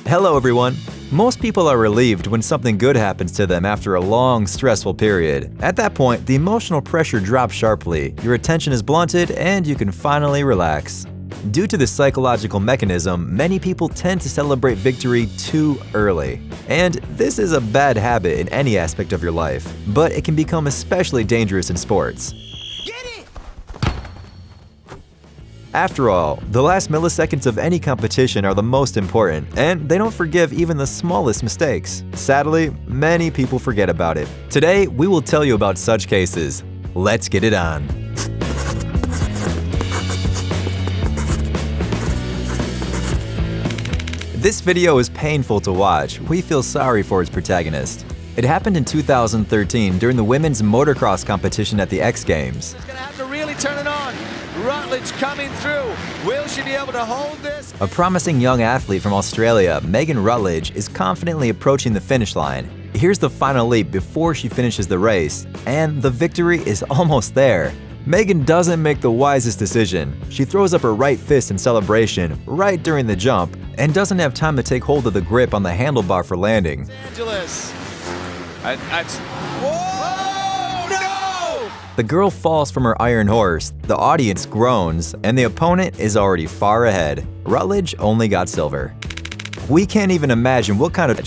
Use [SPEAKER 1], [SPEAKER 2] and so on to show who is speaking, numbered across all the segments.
[SPEAKER 1] Hello everyone! Most people are relieved when something good happens to them after a long, stressful period. At that point, the emotional pressure drops sharply, your attention is blunted, and you can finally relax. Due to this psychological mechanism, many people tend to celebrate victory too early. And this is a bad habit in any aspect of your life, but it can become especially dangerous in sports. After all, the last milliseconds of any competition are the most important, and they don't forgive even the smallest mistakes. Sadly, many people forget about it. Today, we will tell you about such cases. Let's get it on. This video is painful to watch. We feel sorry for its protagonist. It happened in 2013 during the women's motocross competition at the X Games.
[SPEAKER 2] It's gonna have to really turn it on. Rutledge coming through. Will she be able to hold this?
[SPEAKER 1] A promising young athlete from Australia, Megan Rutledge, is confidently approaching the finish line. Here's the final leap before she finishes the race, and the victory is almost there. Megan doesn't make the wisest decision. She throws up her right fist in celebration right during the jump and doesn't have time to take hold of the grip on the handlebar for landing.
[SPEAKER 2] Angeles. Whoa! No!
[SPEAKER 1] The girl falls from her iron horse, the audience groans, and the opponent is already far ahead. Rutledge only got silver. We can't even imagine what kind of...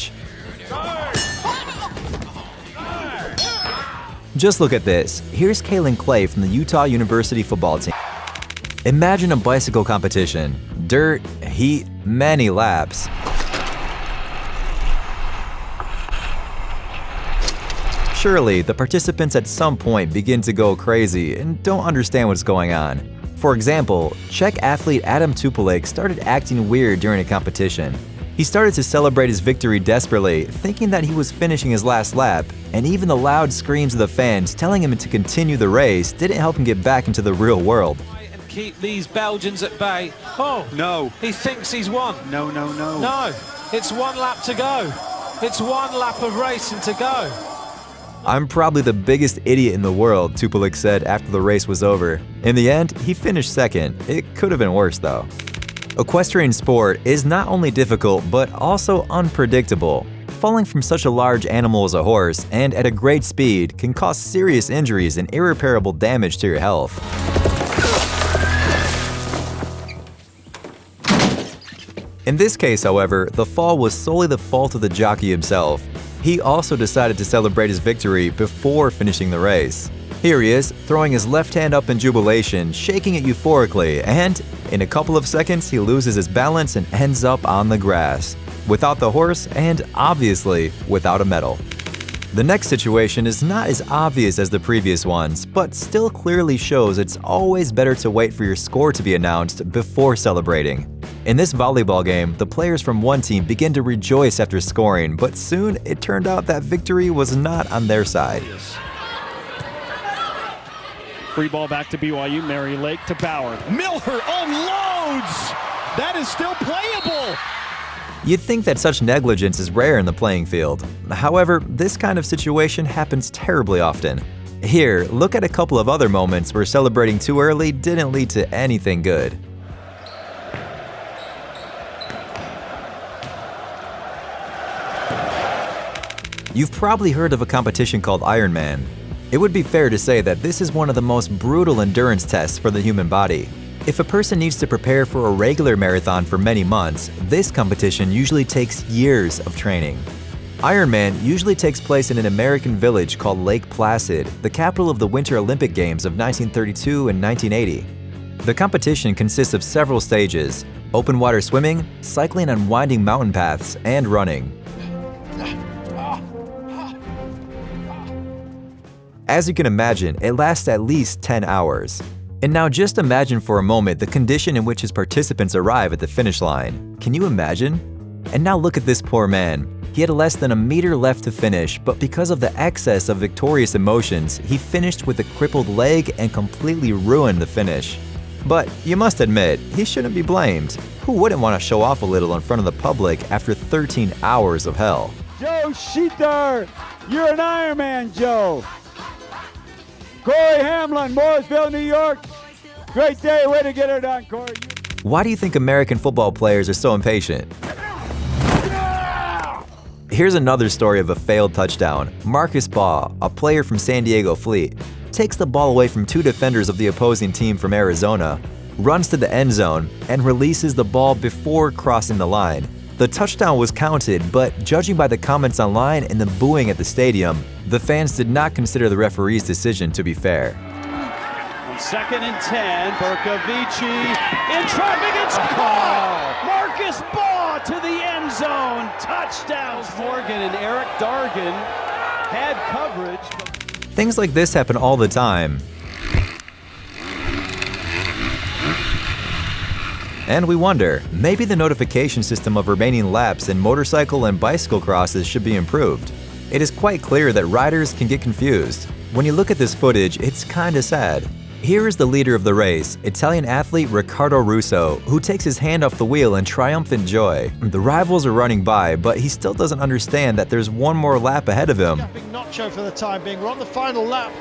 [SPEAKER 1] Just look at this. Here's Kaylin Clay from the Utah University football team. Imagine a bicycle competition. Dirt, heat, many laps. Surely, the participants at some point begin to go crazy and don't understand what's going on. For example, Czech athlete Adam Tupelek started acting weird during a competition. He started to celebrate his victory desperately, thinking that he was finishing his last lap, and even the loud screams of the fans telling him to continue the race didn't help him get back into the real world.
[SPEAKER 3] And keep these Belgians at bay. Oh,
[SPEAKER 4] no.
[SPEAKER 3] He thinks he's won.
[SPEAKER 4] No.
[SPEAKER 3] No, it's 1 lap to go. It's 1 lap of racing to go.
[SPEAKER 1] I'm probably the biggest idiot in the world, Tupelek said after the race was over. In the end, he finished second. It could have been worse though. Equestrian sport is not only difficult, but also unpredictable. Falling from such a large animal as a horse and at a great speed can cause serious injuries and irreparable damage to your health. In this case, however, the fall was solely the fault of the jockey himself. He also decided to celebrate his victory before finishing the race. Here he is, throwing his left hand up in jubilation, shaking it euphorically, and in a couple of seconds he loses his balance and ends up on the grass, without the horse and, obviously, without a medal. The next situation is not as obvious as the previous ones, but still clearly shows it's always better to wait for your score to be announced before celebrating. In this volleyball game, the players from one team begin to rejoice after scoring, but soon it turned out that victory was not on their side.
[SPEAKER 5] Free ball back to BYU, Mary Lake to Bauer. Miller unloads! That is still playable!
[SPEAKER 1] You'd think that such negligence is rare in the playing field. However, this kind of situation happens terribly often. Here, look at a couple of other moments where celebrating too early didn't lead to anything good. You've probably heard of a competition called Ironman. It would be fair to say that this is one of the most brutal endurance tests for the human body. If a person needs to prepare for a regular marathon for many months, this competition usually takes years of training. Ironman usually takes place in an American village called Lake Placid, the capital of the Winter Olympic Games of 1932 and 1980. The competition consists of several stages: open water swimming, cycling on winding mountain paths, and running. As you can imagine, it lasts at least 10 hours. And now just imagine for a moment the condition in which his participants arrive at the finish line. Can you imagine? And now look at this poor man. He had less than a meter left to finish, but because of the excess of victorious emotions, he finished with a crippled leg and completely ruined the finish. But you must admit, he shouldn't be blamed. Who wouldn't want to show off a little in front of the public after 13 hours of hell?
[SPEAKER 6] Joe Sheeter, you're an Ironman, Joe. Corey Hamlin, Morrisville, New York. Great day, way to get her done, Corey.
[SPEAKER 1] Why do you think American football players are so impatient? Here's another story of a failed touchdown. Marcusbaugh, a player from San Diego Fleet, takes the ball away from two defenders of the opposing team from Arizona, runs to the end zone, and releases the ball before crossing the line. The touchdown was counted, but judging by the comments online and the booing at the stadium, the fans did not consider the referee's decision to be fair.
[SPEAKER 5] On 2nd and 10, Berkovici in traffic, it's caught! Marcusbaugh to the end zone, touchdown! Morgan and Eric Dargan had coverage.
[SPEAKER 1] Things like this happen all the time. And we wonder, maybe the notification system of remaining laps in motorcycle and bicycle crosses should be improved. It is quite clear that riders can get confused. When you look at this footage, it's kinda sad. Here is the leader of the race, Italian athlete Riccardo Russo, who takes his hand off the wheel in triumphant joy. The rivals are running by, but he still doesn't understand that there's one more lap ahead of him.
[SPEAKER 4] Nacho for the time being. We're on the final lap.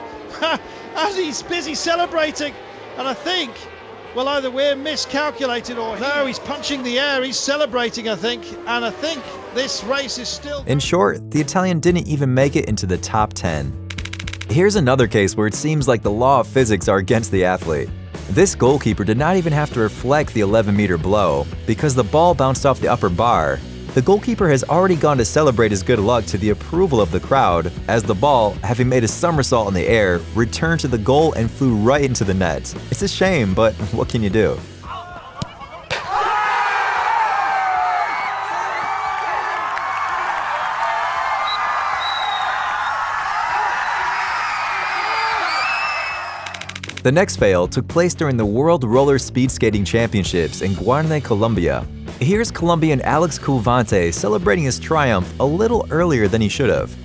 [SPEAKER 4] As he's busy celebrating, and I think, well, either we're miscalculated or no, he's punching the air, he's celebrating, I think, and I think this race is still...
[SPEAKER 1] In short, the Italian didn't even make it into the top 10. Here's another case where it seems like the law of physics are against the athlete. This goalkeeper did not even have to reflect the 11-meter blow because the ball bounced off the upper bar. The goalkeeper has already gone to celebrate his good luck to the approval of the crowd as the ball, having made a somersault in the air, returned to the goal and flew right into the net. It's a shame, but what can you do? The next fail took place during the World Roller Speed Skating Championships in Guarne, Colombia. Here's Colombian Alex Cuvante celebrating his triumph a little earlier than he should have.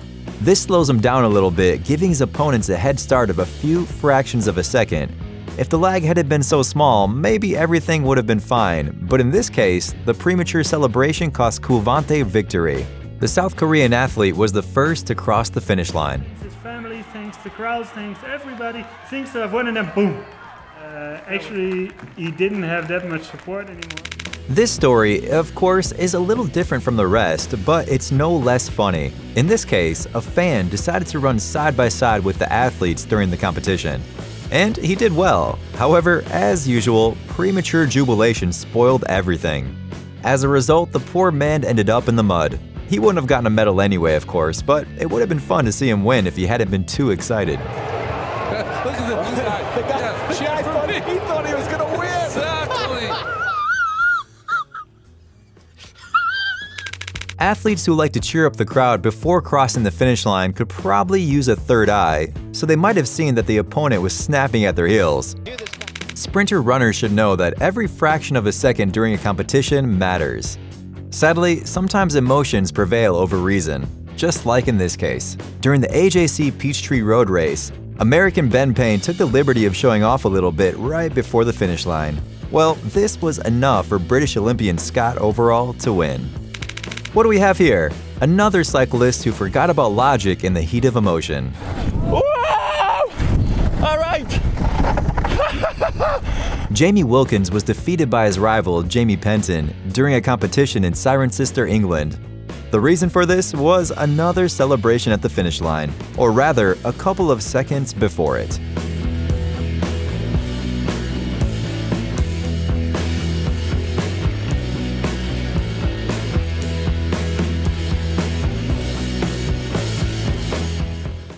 [SPEAKER 1] This slows him down a little bit, giving his opponents a head start of a few fractions of a second. If the lag hadn't been so small, maybe everything would have been fine, but in this case, the premature celebration cost Cuvante victory. The South Korean athlete was the first to cross the finish line.
[SPEAKER 7] His family thinks, the crowd thinks, everybody thinks that I've won, and then boom. Actually, he didn't have that much support anymore.
[SPEAKER 1] This story, of course, is a little different from the rest, but it's no less funny. In this case, a fan decided to run side by side with the athletes during the competition. And he did well. However, as usual, premature jubilation spoiled everything. As a result, the poor man ended up in the mud. He wouldn't have gotten a medal anyway, of course, but it would have been fun to see him win if he hadn't been too excited.
[SPEAKER 2] Look at the guy. He thought he was going to win. Exactly.
[SPEAKER 1] Athletes who like to cheer up the crowd before crossing the finish line could probably use a third eye, so they might have seen that the opponent was snapping at their heels. Sprinter runners should know that every fraction of a second during a competition matters. Sadly, sometimes emotions prevail over reason, just like in this case. During the AJC Peachtree Road Race, American Ben Payne took the liberty of showing off a little bit right before the finish line. Well, this was enough for British Olympian Scott Overall to win. What do we have here? Another cyclist who forgot about logic in the heat of emotion.
[SPEAKER 5] Whoa! All right!
[SPEAKER 1] Jamie Wilkins was defeated by his rival, Jamie Penton, during a competition in Cirencester, England. The reason for this was another celebration at the finish line, or rather, a couple of seconds before it.